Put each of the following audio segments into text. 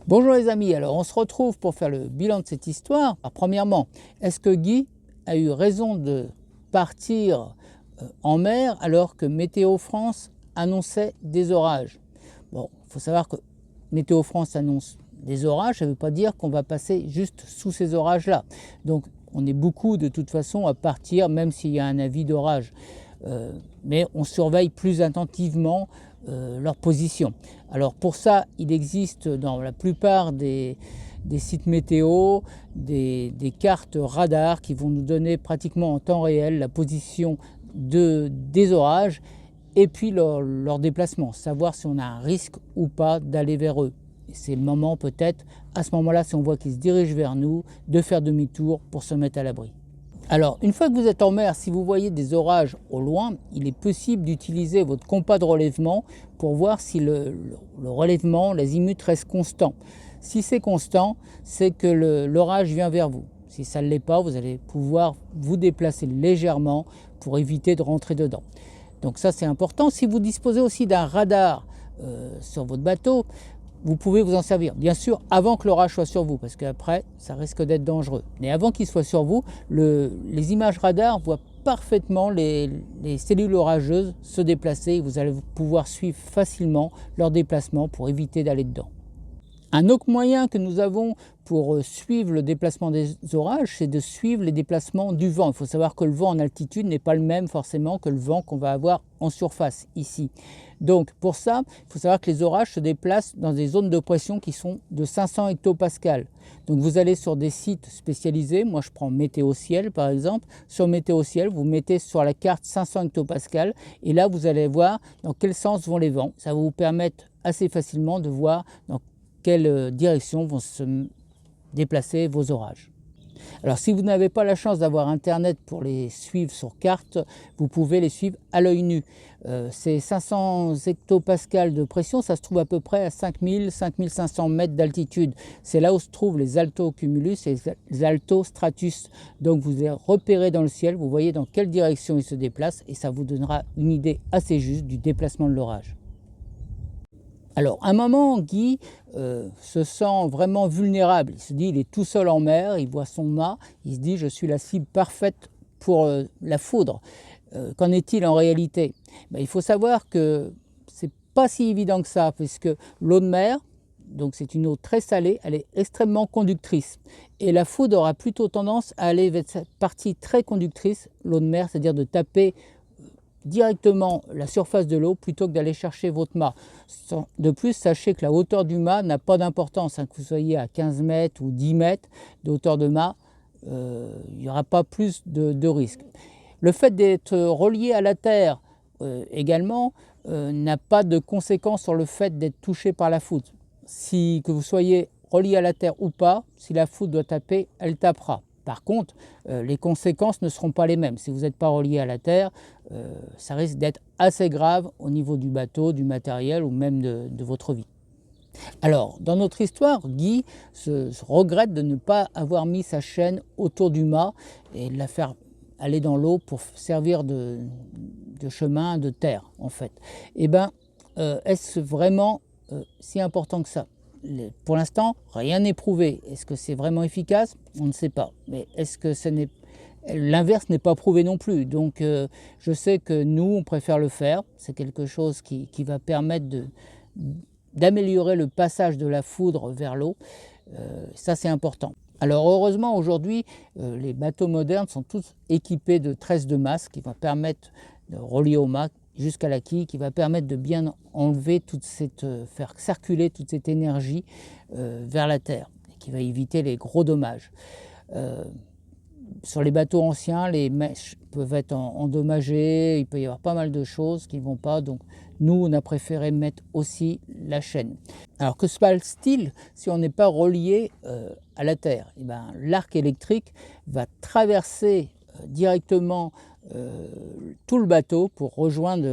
Bonjour les amis, alors on se retrouve pour faire le bilan de cette histoire. Alors, premièrement, est-ce que Guy a eu raison de partir en mer alors que Météo France annonçait des orages? Bon, il faut savoir que Météo France annonce des orages, ça ne veut pas dire qu'on va passer juste sous ces orages-là. Donc on est beaucoup de toute façon à partir, même s'il y a un avis d'orage. Mais on surveille plus attentivement leur position. Alors pour ça, il existe dans la plupart des sites météo des cartes radar qui vont nous donner pratiquement en temps réel la position des orages et puis leur déplacement, savoir si on a un risque ou pas d'aller vers eux. C'est le moment peut-être, à ce moment-là, si on voit qu'ils se dirigent vers nous, de faire demi-tour pour se mettre à l'abri. Alors, une fois que vous êtes en mer, si vous voyez des orages au loin, il est possible d'utiliser votre compas de relèvement pour voir si le relèvement, l'azimut reste constant. Si c'est constant, c'est que l'orage vient vers vous. Si ça ne l'est pas, vous allez pouvoir vous déplacer légèrement pour éviter de rentrer dedans. Donc ça, c'est important. Si vous disposez aussi d'un radar sur votre bateau, vous pouvez vous en servir, bien sûr, avant que l'orage soit sur vous, parce qu'après, ça risque d'être dangereux. Mais avant qu'il soit sur vous, les images radar voient parfaitement les cellules orageuses se déplacer et vous allez pouvoir suivre facilement leur déplacement pour éviter d'aller dedans. Un autre moyen que nous avons pour suivre le déplacement des orages, c'est de suivre les déplacements du vent. Il faut savoir que le vent en altitude n'est pas le même forcément que le vent qu'on va avoir en surface ici. Donc pour ça, il faut savoir que les orages se déplacent dans des zones de pression qui sont de 500 hectopascales. Donc vous allez sur des sites spécialisés, moi je prends Météo Ciel par exemple. Sur Météo Ciel, vous mettez sur la carte 500 hectopascales et là vous allez voir dans quel sens vont les vents. Ça va vous permettre assez facilement de voir dans quelle direction vont se déplacer vos orages. Alors si vous n'avez pas la chance d'avoir internet pour les suivre sur carte, vous pouvez les suivre à l'œil nu. Ces 500 hectopascales de pression, ça se trouve à peu près à 5000-5500 mètres d'altitude. C'est là où se trouvent les altocumulus et les altostratus. Donc vous les repérez dans le ciel, vous voyez dans quelle direction ils se déplacent et ça vous donnera une idée assez juste du déplacement de l'orage. Alors, à un moment, Guy se sent vraiment vulnérable. Il se dit, il est tout seul en mer, il voit son mât, il se dit, je suis la cible parfaite pour la foudre. Qu'en est-il en réalité? Il faut savoir que c'est pas si évident que ça, puisque l'eau de mer, donc c'est une eau très salée, elle est extrêmement conductrice. Et la foudre aura plutôt tendance à aller vers cette partie très conductrice, l'eau de mer, c'est-à-dire de taper directement la surface de l'eau plutôt que d'aller chercher votre mât. De plus, sachez que la hauteur du mât n'a pas d'importance, que vous soyez à 15 mètres ou 10 mètres de hauteur de mât, il n'y aura pas plus de risque. Le fait d'être relié à la terre également n'a pas de conséquence sur le fait d'être touché par la foudre. Que vous soyez relié à la terre ou pas, si la foudre doit taper, elle tapera. Par contre, les conséquences ne seront pas les mêmes. Si vous n'êtes pas relié à la terre, ça risque d'être assez grave au niveau du bateau, du matériel ou même de votre vie. Alors, dans notre histoire, Guy se regrette de ne pas avoir mis sa chaîne autour du mât et de la faire aller dans l'eau pour servir de chemin de terre, en fait. Eh bien, est-ce vraiment si important que ça? Pour l'instant, rien n'est prouvé. Est-ce que c'est vraiment efficace? On ne sait pas. Mais est-ce que l'inverse n'est pas prouvé non plus? Donc je sais que nous, on préfère le faire. C'est quelque chose qui va permettre d'améliorer le passage de la foudre vers l'eau. Ça, c'est important. Alors heureusement, aujourd'hui, les bateaux modernes sont tous équipés de tresses de masse qui vont permettre de relier au mât jusqu'à la quille, qui va permettre de bien enlever faire circuler toute cette énergie vers la terre, et qui va éviter les gros dommages. Sur les bateaux anciens, les mèches peuvent être endommagées, il peut y avoir pas mal de choses qui ne vont pas, donc nous, on a préféré mettre aussi la chaîne. Alors que se passe-t-il si on n'est pas relié à la terre? L'arc électrique va traverser directement tout le bateau pour rejoindre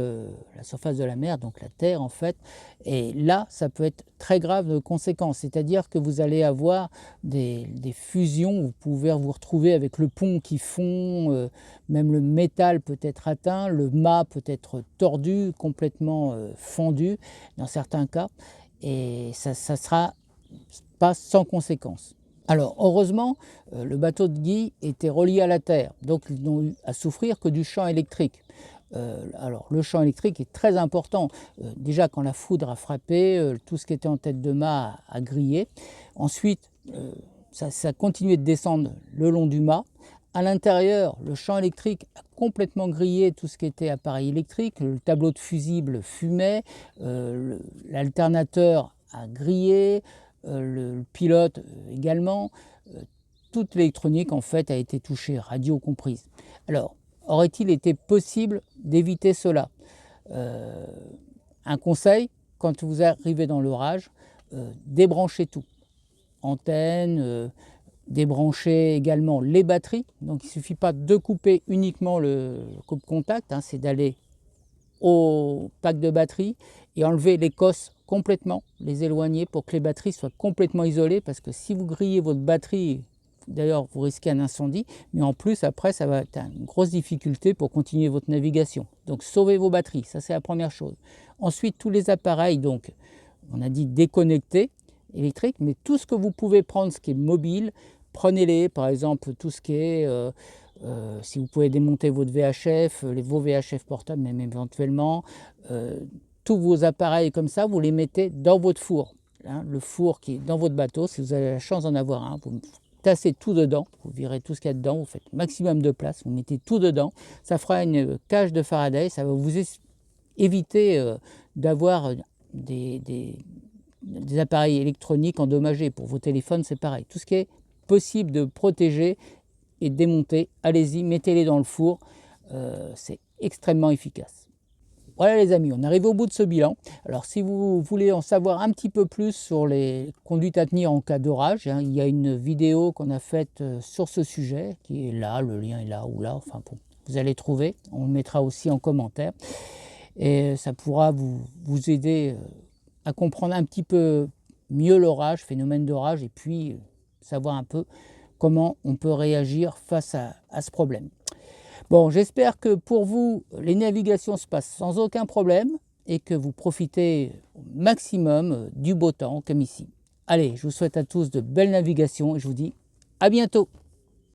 la surface de la mer, donc la terre en fait, et là ça peut être très grave de conséquences, c'est-à-dire que vous allez avoir des fusions, vous pouvez vous retrouver avec le pont qui fond, même le métal peut être atteint, le mât peut être tordu, complètement fendu dans certains cas, et ça sera pas sans conséquence. Alors heureusement, le bateau de Guy était relié à la terre, donc ils n'ont eu à souffrir que du champ électrique. Alors le champ électrique est très important. Déjà quand la foudre a frappé, tout ce qui était en tête de mât a grillé. Ensuite, ça a continué de descendre le long du mât. À l'intérieur, le champ électrique a complètement grillé tout ce qui était appareil électrique. Le tableau de fusible fumait, l'alternateur a grillé, le pilote également. Toute l'électronique en fait a été touchée, radio comprise. Alors, aurait-il été possible d'éviter cela? Un conseil, quand vous arrivez dans l'orage, débranchez tout. Antenne, débrancher également les batteries. Donc il ne suffit pas de couper uniquement le coupe-contact, hein, c'est d'aller au pack de batterie et enlever les cosses complètement, les éloigner pour que les batteries soient complètement isolées, parce que si vous grillez votre batterie, d'ailleurs vous risquez un incendie, mais en plus après ça va être une grosse difficulté pour continuer votre navigation. Donc sauvez vos batteries, ça c'est la première chose. Ensuite tous les appareils, donc on a dit déconnectés, électriques, mais tout ce que vous pouvez prendre, ce qui est mobile, prenez-les, par exemple tout ce qui est, si vous pouvez démonter votre VHF, vos VHF portables même éventuellement, tous vos appareils comme ça, vous les mettez dans votre four. Hein, le four qui est dans votre bateau, si vous avez la chance d'en avoir un, vous tassez tout dedans, vous virez tout ce qu'il y a dedans, vous faites maximum de place, vous mettez tout dedans, ça fera une cage de Faraday, ça va vous éviter d'avoir des appareils électroniques endommagés. Pour vos téléphones, c'est pareil. Tout ce qui est possible de protéger et de démonter, allez-y, mettez-les dans le four, c'est extrêmement efficace. Voilà les amis, on arrive au bout de ce bilan. Alors si vous voulez en savoir un petit peu plus sur les conduites à tenir en cas d'orage, hein, il y a une vidéo qu'on a faite sur ce sujet, qui est là, le lien est là ou là, enfin bon, vous allez trouver, on le mettra aussi en commentaire. Et ça pourra vous aider à comprendre un petit peu mieux l'orage, phénomène d'orage, et puis savoir un peu comment on peut réagir face à ce problème. Bon, j'espère que pour vous, les navigations se passent sans aucun problème et que vous profitez au maximum du beau temps comme ici. Allez, je vous souhaite à tous de belles navigations et je vous dis à bientôt.